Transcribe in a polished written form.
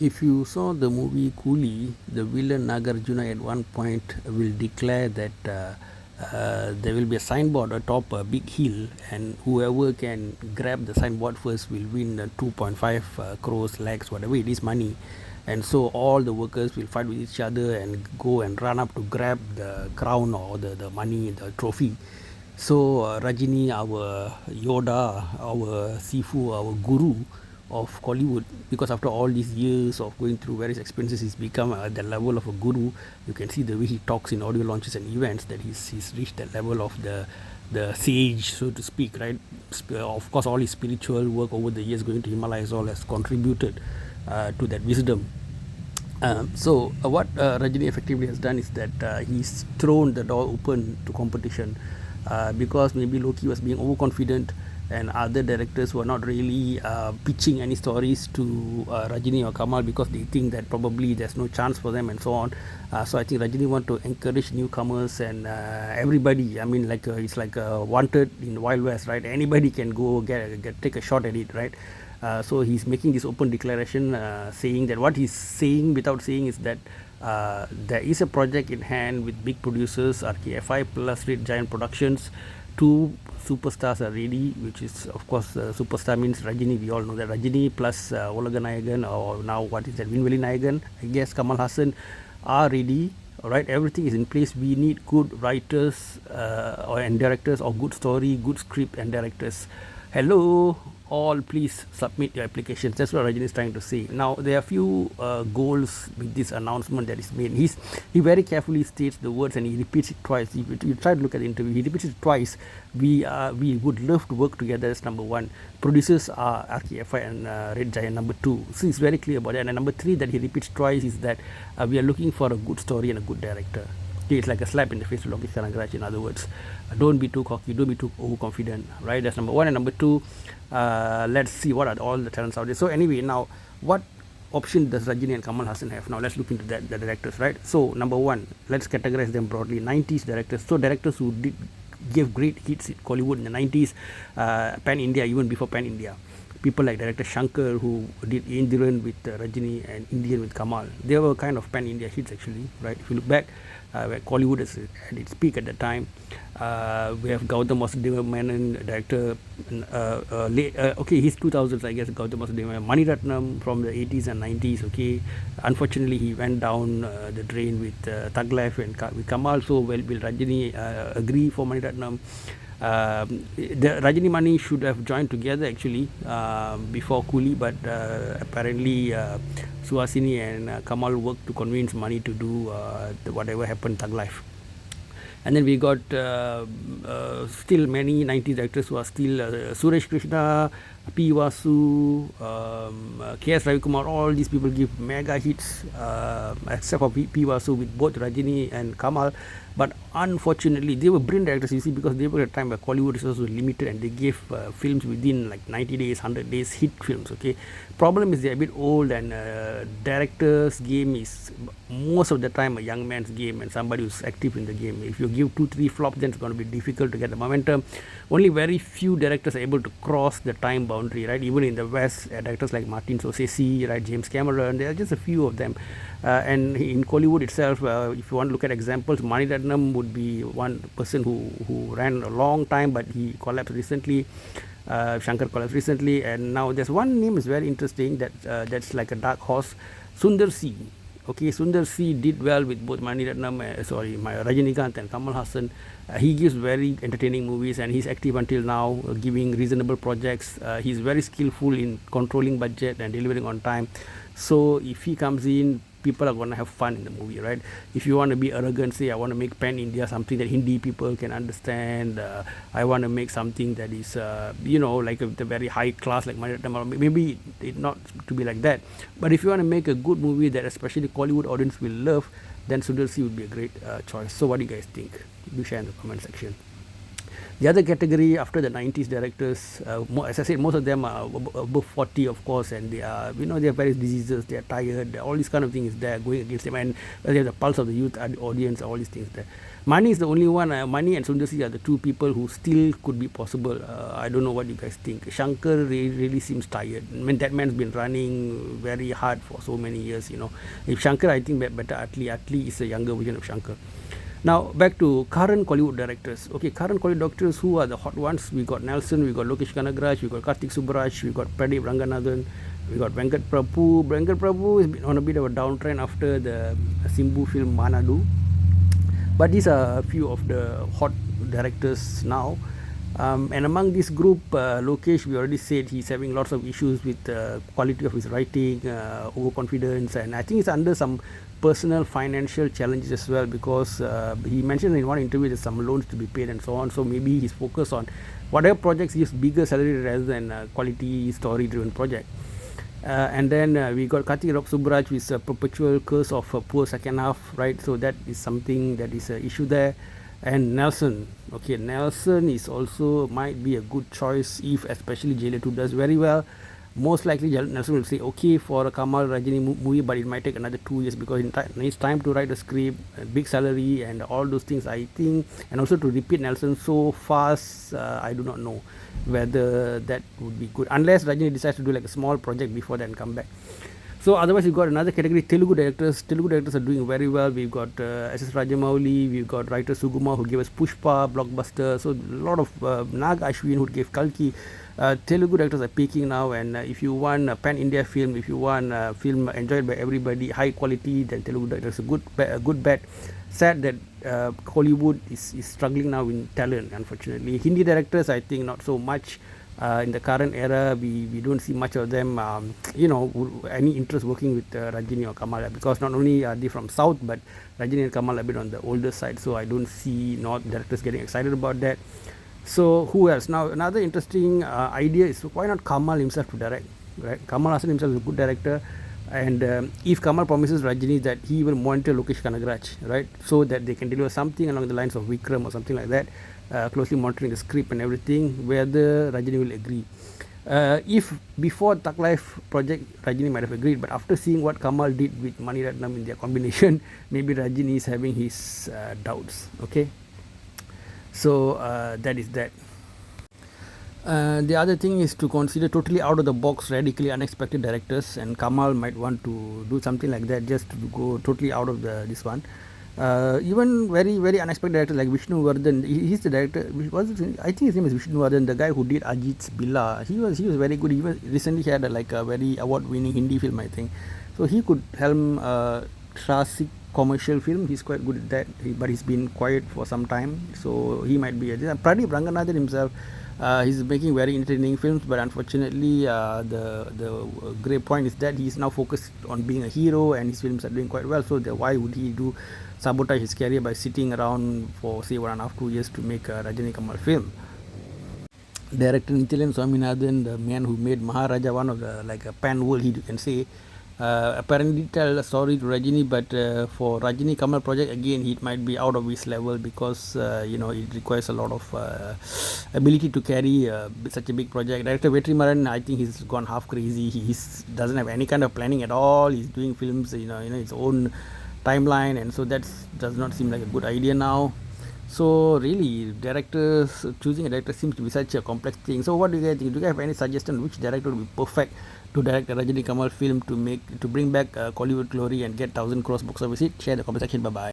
If you saw the movie Coolie, the villain Nagarjuna at one point will declare that there will be a signboard atop a big hill, and whoever can grab the signboard first will win 2.5 crores, lakhs, whatever it is, money. And so all the workers will fight with each other and go and run up to grab the crown or the money, the trophy. So Rajini, our Yoda, our Sifu, our guru of Hollywood, because after all these years of going through various experiences, he's become at the level of a guru. You can see the way he talks in audio launches and events, that he's reached that level of the sage, so to speak, right? Of course, all his spiritual work over the years going to Himalayas all has contributed to that wisdom. What Rajini effectively has done is that he's thrown the door open to competition, because maybe Loki was being overconfident and other directors were not really pitching any stories to Rajini or Kamal because they think that probably there's no chance for them and so on. So I think Rajini want to encourage newcomers and everybody. I mean, like it's like wanted in the Wild West, right? Anybody can go take a shot at it, right? So he's making this open declaration, saying that what he's saying without saying is that there is a project in hand with big producers, RKFI plus Red Giant Productions. Two superstars are ready, which is of course superstar means Rajini. We all know that Rajini plus Olaganayagan, or now what is that, Vinveli Nayagan, I guess Kamal Haasan, are ready. All right, everything is in place. We need good writers and directors, or good story, good script and directors. Hello, all, please submit your applications. That's what Rajini is trying to say. Now, there are a few goals with this announcement that is made. He very carefully states the words and he repeats it twice. If you try to look at the interview, he repeats it twice. We would love to work together as number one. Producers are RKFI and Red Giant, number two. So he's very clear about that. And number three that he repeats twice is that we are looking for a good story and a good director. Okay, it's like a slap in the face to Lokesh Kanagaraj. In other words, don't be too cocky, don't be too overconfident, right? That's number one. And number two, let's see what are all the talents out there. So anyway, now what option does Rajini and Kamal Haasan have? Now let's look into that, the directors, right? So number one, let's categorize them broadly. 90s directors, so directors who gave great hits in Hollywood in the 90s, pan India, even before pan India. People like director Shankar, who did Indiran with Rajini and Indian with Kamal. They were kind of pan India hits actually, right? If you look back, where Hollywood is at its peak at the time. We have Gautam Vasudeva Menon, director. Okay, he's 2000s, I guess. Gautam Vasudeva Mani Ratnam from the 80s and 90s. Okay, unfortunately he went down the drain with Thug Life and with Kamal. So will Rajini agree for Mani Ratnam? The Rajini Mani should have joined together actually before Coolie, but apparently Suhasini and Kamal worked to convince Mani to do whatever happened Thug Life. And then we got still many 90s directors who are still Suresh Krishna, P. Vasu, K.S. Ravikumar. All these people give mega hits, except for P. Vasu with both Rajini and Kamal. But unfortunately, they were brilliant directors, you see, because they were at a time where Hollywood resources were limited and they gave films within like 90 days, 100 days, hit films. Okay, problem is they're a bit old, and director's game is most of the time a young man's game and somebody who's active in the game. If you give 2-3 flops, then it's going to be difficult to get the momentum. Only very few directors are able to cross the time boundary, right? Even in the West, directors like Martin Scorsese, right, James Cameron, there are just a few of them. And in Hollywood itself, if you want to look at examples, Mani Ratnam would be one person who ran a long time, but he collapsed recently. Shankar collapsed recently, and now there's one name is very interesting that's like a dark horse, Sundar C. Okay, Sundar C did well with both Mani Ratnam, Rajinikanth and Kamal Haasan. He gives very entertaining movies, and he's active until now, giving reasonable projects. He's very skillful in controlling budget and delivering on time. So if he comes in, people are going to have fun in the movie, right? If you want to be arrogant, say I want to make pan India something that Hindi people can understand, I want to make something that is like the very high class like Mani Ratnam, maybe it not to be like that. But if you want to make a good movie that especially Hollywood audience will love, then Sundar C would be a great choice. So what do you guys think? Do share in the comment section. The other category after the 90s directors, as I said, most of them are above 40, of course, and they are, they have various diseases, they are tired, all these kind of things is there going against them, and they have the pulse of the youth audience, all these things there. Mani is the only one. Mani and Sundarsi are the two people who still could be possible. I don't know what you guys think. Shankar really seems tired. I mean, that man's been running very hard for so many years. If Shankar, I think better Atli is a younger version of Shankar. Now back to current Kollywood directors. Okay, current Kollywood directors, who are the hot ones? We got Nelson, we got Lokesh Kanagaraj, we got Karthik Subbaraj, we got Pradeep Ranganathan, we got Venkat Prabhu. Venkat Prabhu has been on a bit of a downtrend after the Simbu film Manadu. But these are a few of the hot directors now. And among this group, Lokesh, we already said he's having lots of issues with the quality of his writing, overconfidence, and I think he's under some personal financial challenges as well, because he mentioned in one interview there's some loans to be paid and so on. So maybe he's focused on whatever projects gives bigger salary rather than quality story-driven project. And then we got Karthik Subbaraj with a perpetual curse of a poor second half, right? So that is something that is an issue there. And Nelson, okay, Nelson is also might be a good choice if especially Jailer 2 does very well. Most likely Nelson will say okay for a Kamal Rajini movie, but it might take another 2 years because it needs time to write a script, a big salary, and all those things, I think. And also to repeat Nelson so fast, I do not know whether that would be good, unless Rajini decides to do like a small project before then come back. So otherwise we've got another category, Telugu directors. Telugu directors are doing very well. We've got S.S. Rajamouli, we've got writer Suguma who gave us Pushpa, Blockbuster. So a lot of Nag Ashwin who gave Kalki. Telugu directors are peaking now, and if you want a pan-India film, if you want a film enjoyed by everybody, high quality, then Telugu directors are a good bet. Sad that Hollywood is struggling now in talent, unfortunately. Hindi directors, I think not so much. In the current era, we don't see much of them, any interest working with Rajini or Kamal, because not only are they from South, but Rajini and Kamal are a bit on the older side, so I don't see North directors getting excited about that. So who else? Now another interesting idea is why not Kamal himself to direct, right? Kamal Haasan himself is a good director, and if Kamal promises Rajini that he will monitor Lokesh Kanagaraj, right, so that they can deliver something along the lines of Vikram or something like that, closely monitoring the script and everything, whether Rajini will agree. If before Thug Life project Rajini might have agreed, but after seeing what Kamal did with Mani Ratnam in their combination, maybe Rajini is having his doubts. Okay, so that is that. The other thing is to consider totally out of the box, radically unexpected directors, and Kamal might want to do something like that, just to go totally out of this one. Even very unexpected directors like Vishnu Vardhan, he's the director. I think his name is Vishnu Vardhan, the guy who did Ajit's Billa. He was very good. He recently had a very award-winning Hindi film, I think. So he could helm classic commercial film. He's quite good at that, but he's been quiet for some time. So he might be. Pradeep Ranganathan himself, he's making very entertaining films, but unfortunately the great point is that he's now focused on being a hero, and his films are doing quite well. So why would he sabotage his career by sitting around for say 1.5 2 years to make a Rajini Kamal film? Director Nithilan Swaminathan, the man who made Maharaja one of the a pan world hit, you can say, apparently tell a story to Rajini, but for Rajini Kamal project again it might be out of his level, because it requires a lot of ability to carry such a big project. Director Vetrimaran, I think he's gone half crazy. He doesn't have any kind of planning at all. He's doing films his own timeline, and so that does not seem like a good idea now. So really, choosing a director seems to be such a complex thing. So what do you guys think? Do you guys have any suggestion which director would be perfect to direct a Rajini Kamal film to bring back Kollywood glory and get 1,000 crores box office hit? Share the comment section. Bye bye.